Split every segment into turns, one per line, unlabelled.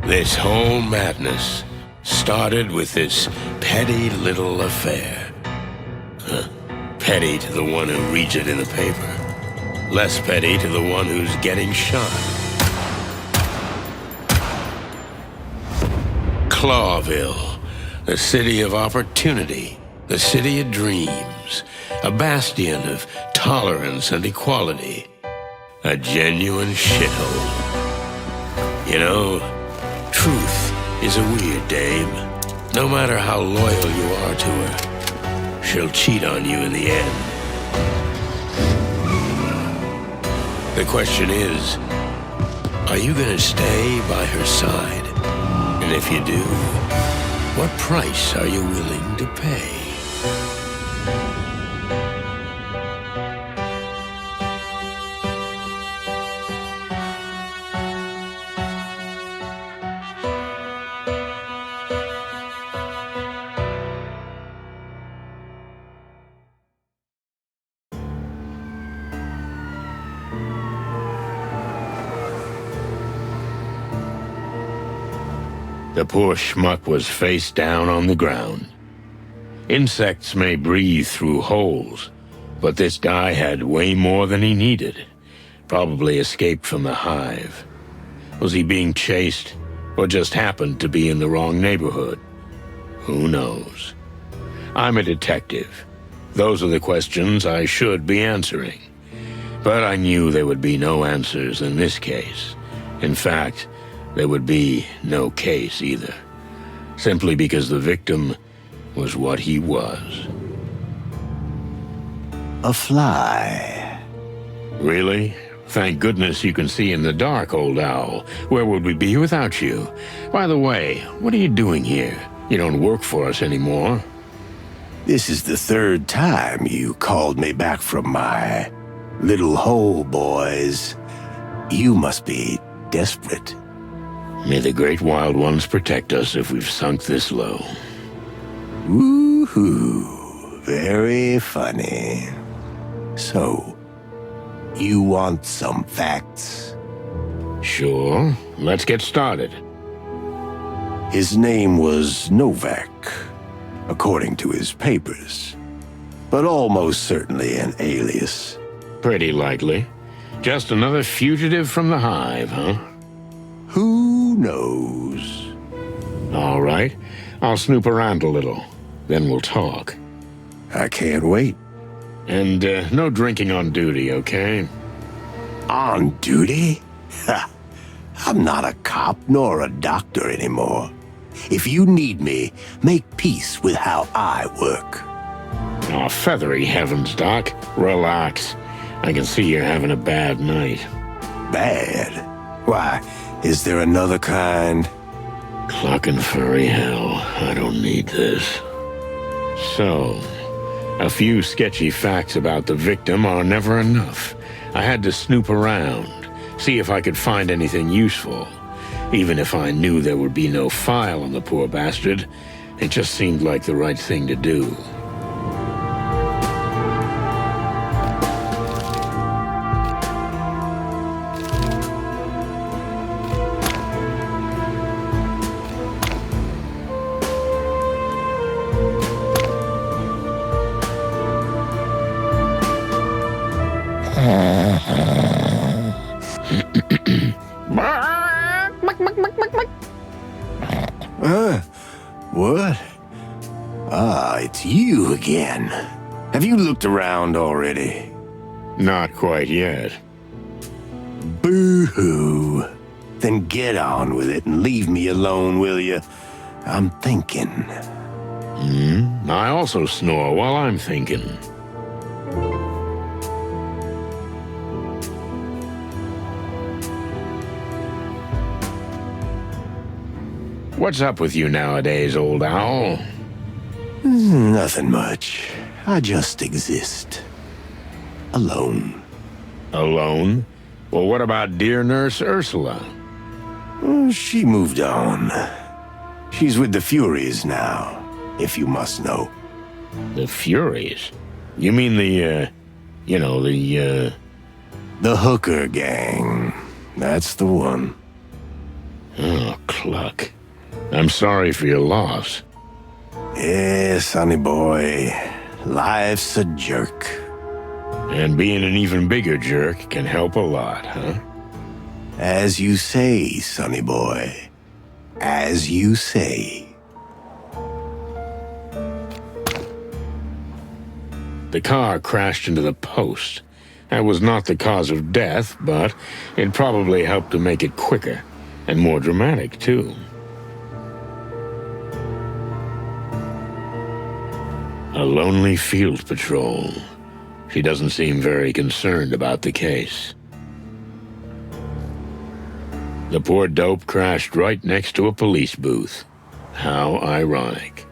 This whole madness started with this petty little affair. Petty to the one who reads it in the paper. Less petty to the one who's getting shot. Clawville, the city of opportunity, the city of dreams, a bastion of tolerance and equality, a genuine shithole. You know, truth is a weird dame. No matter how loyal you are to her, she'll cheat on you in the end. The question is, are you gonna stay by her side? And if you do, what price are you willing to pay? The poor schmuck was face down on the ground. Insects may breathe through holes, but this guy had way more than he needed. Probably escaped from the hive. Was he being chased, or just happened to be in the wrong neighborhood? Who knows? I'm a detective. Those are the questions I should be answering. But I knew there would be no answers in this case. In fact, there would be no case either, simply because the victim was what he was.
A fly.
Really? Thank goodness you can see in the dark, old owl. Where would we be without you? By the way, what are you doing here? You don't work for us anymore.
This is the third time you called me back from my little hole, boys. You must be desperate.
May the great wild ones protect us if we've sunk this low.
Woohoo! Very funny. So, you want some facts?
Sure. Let's get started.
His name was Novak, according to his papers, but almost certainly an alias.
Pretty likely. Just another fugitive from the hive, huh?
Who knows?
All right. I'll snoop around a little. Then we'll talk.
I can't wait.
And no drinking on duty, okay?
On duty? Ha! I'm not a cop nor a doctor anymore. If you need me, make peace with how I work.
Oh, feathery heavens, Doc. Relax. I can see you're having a bad night.
Bad? Why, is there another kind?
Clucking furry hell. I don't need this. So, a few sketchy facts about the victim are never enough. I had to snoop around, see if I could find anything useful. Even if I knew there would be no file on the poor bastard, it just seemed like the right thing to do.
What? Ah, it's you again. Have you looked around already?
Not quite yet.
Boo-hoo. Then get on with it and leave me alone, will you? I'm thinking.
I also snore while I'm thinking. What's up with you nowadays, old owl?
Nothing much. I just exist. Alone.
Alone? Well, what about dear Nurse Ursula?
She moved on. She's with the Furies now, if you must know.
The Furies? You mean the
The hooker gang. That's the one.
Oh, Cluck. I'm sorry for your loss.
Yeah, sonny boy. Life's a jerk.
And being an even bigger jerk can help a lot, huh?
As you say, sonny boy. As you say.
The car crashed into the post. That was not the cause of death, but it probably helped to make it quicker and more dramatic, too. A lonely field patrol. She doesn't seem very concerned about the case. The poor dope crashed right next to a police booth. How ironic.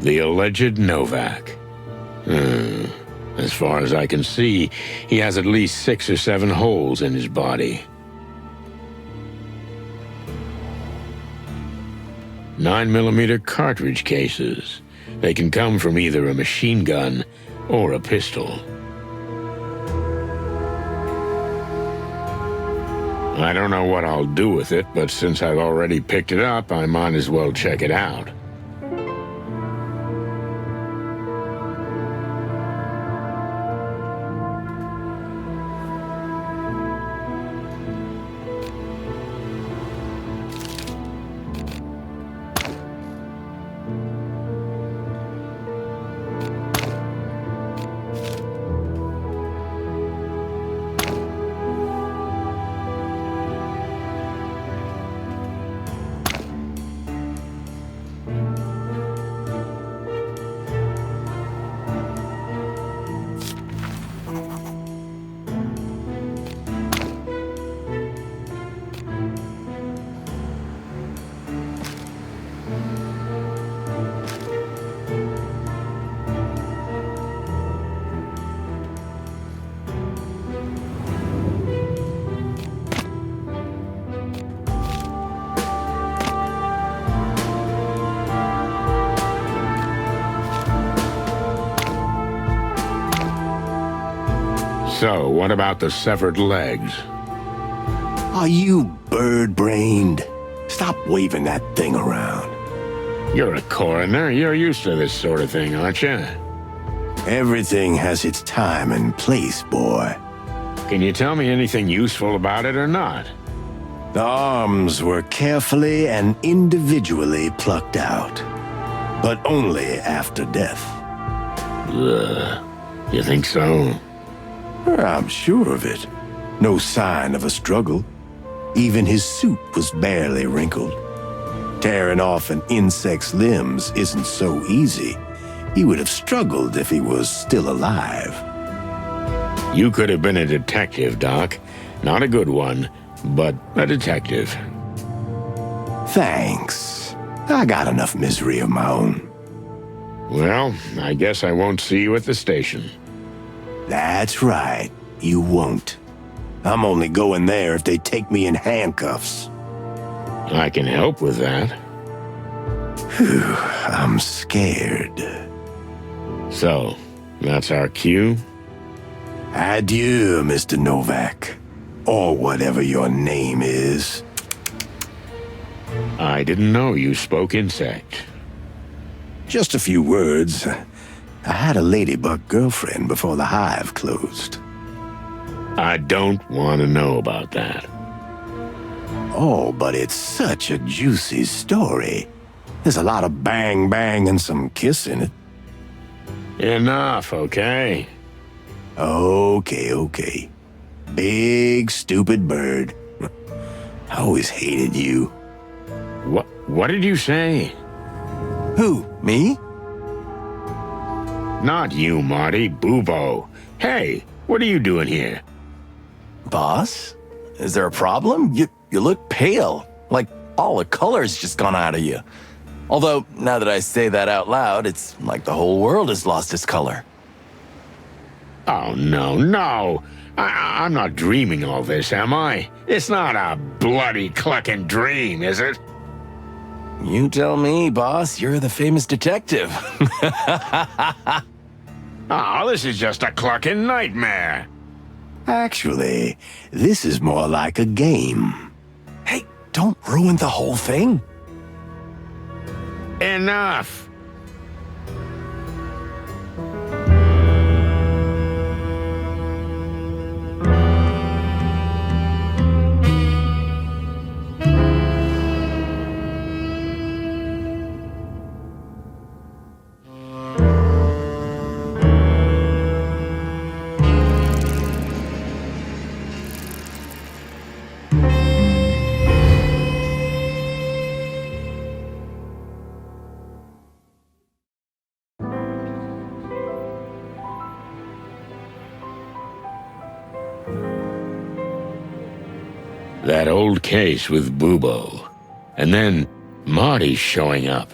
The alleged Novak. As far as I can see, he has at least 6 or 7 holes in his body. 9mm cartridge cases. They can come from either a machine gun or a pistol. I don't know what I'll do with it, but since I've already picked it up, I might as well check it out. So, what about the severed legs?
Are you bird-brained? Stop waving that thing around.
You're a coroner. You're used to this sort of thing, aren't you?
Everything has its time and place, boy.
Can you tell me anything useful about it or not?
The arms were carefully and individually plucked out, but only after death.
Ugh. You think so?
I'm sure of it. No sign of a struggle. Even his suit was barely wrinkled. Tearing off an insect's limbs isn't so easy. He would have struggled if he was still alive.
You could have been a detective, Doc. Not a good one, but a detective.
Thanks. I got enough misery of my own.
Well, I guess I won't see you at the station.
That's right. You won't. I'm only going there if they take me in handcuffs.
I can help with that.
Phew, I'm scared.
So, that's our cue?
Adieu, Mr. Novak. Or whatever your name is.
I didn't know you spoke insect.
Just a few words. I had a ladybug girlfriend before the HIVE closed.
I don't want to know about that.
Oh, but it's such a juicy story. There's a lot of bang-bang and some kiss in it.
Enough, okay?
Okay. Big, stupid bird. I always hated you.
What did you say?
Who, me?
Not you, Marty. Bubo. Hey, what are you doing here?
Boss? Is there a problem? You look pale. Like all the color's just gone out of you. Although, now that I say that out loud, it's like the whole world has lost its color.
Oh, no. I'm not dreaming all this, am I? It's not a bloody clucking dream, is it?
You tell me, boss. You're the famous detective.
Oh, this is just a clucking nightmare.
Actually, this is more like a game.
Hey, don't ruin the whole thing.
Enough. That old case with Bubo. And then Marty's showing up.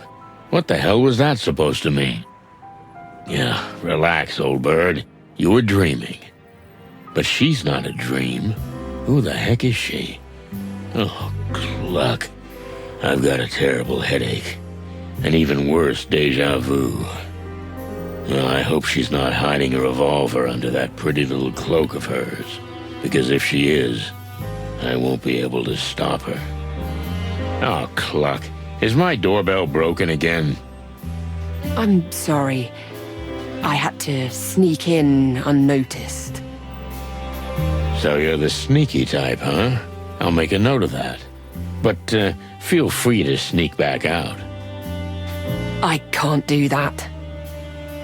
What the hell was that supposed to mean? Yeah, relax, old bird. You were dreaming. But she's not a dream. Who the heck is she? Oh, cluck. I've got a terrible headache. And even worse, déjà vu. Well, I hope she's not hiding a revolver under that pretty little cloak of hers. Because if she is, I won't be able to stop her. Oh, cluck. Is my doorbell broken again?
I'm sorry. I had to sneak in unnoticed.
So you're the sneaky type, huh? I'll make a note of that. But feel free to sneak back out.
I can't do that.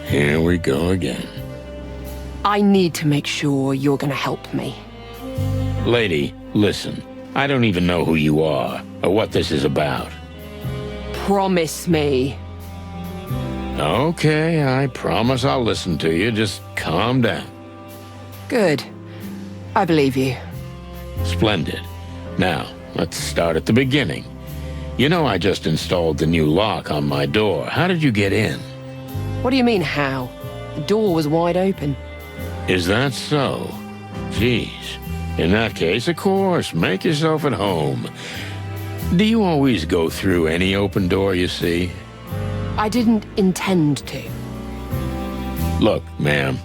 Here we go again.
I need to make sure you're gonna help me.
Lady, listen. I don't even know who you are or what this is about.
Promise me.
Okay, I promise I'll listen to you. Just calm down.
Good. I believe you.
Splendid. Now, let's start at the beginning. You know I just installed the new lock on my door. How did you get in?
What do you mean, how? The door was wide open.
Is that so? Jeez. In that case, of course, make yourself at home. Do you always go through any open door you see?
I didn't intend to.
Look, ma'am,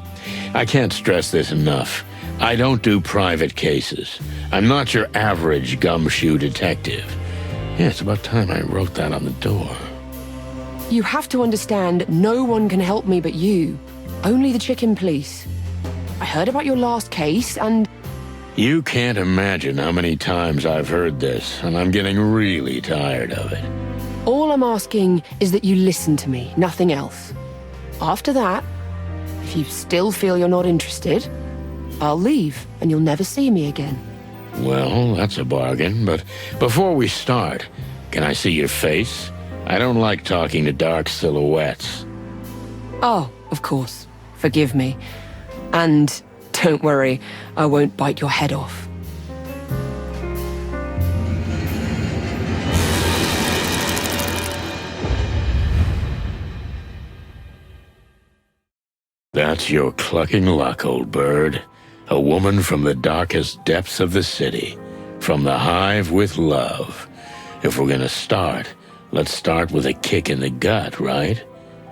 I can't stress this enough. I don't do private cases. I'm not your average gumshoe detective. Yeah, it's about time I wrote that on the door.
You have to understand, no one can help me but you. Only the chicken police. I heard about your last case, and...
You can't imagine how many times I've heard this, and I'm getting really tired of it.
all I'm asking is that you listen to me, nothing else. After that, if you still feel you're not interested, I'll leave and you'll never see me again.
Well, that's a bargain, but before we start, can I see your face? I don't like talking to dark silhouettes.
Oh, of course. Forgive me. And don't worry, I won't bite your head off.
That's your clucking luck, old bird. A woman from the darkest depths of the city. From the Hive with love. If we're gonna start, let's start with a kick in the gut, right?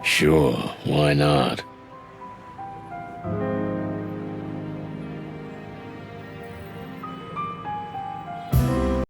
Sure, why not?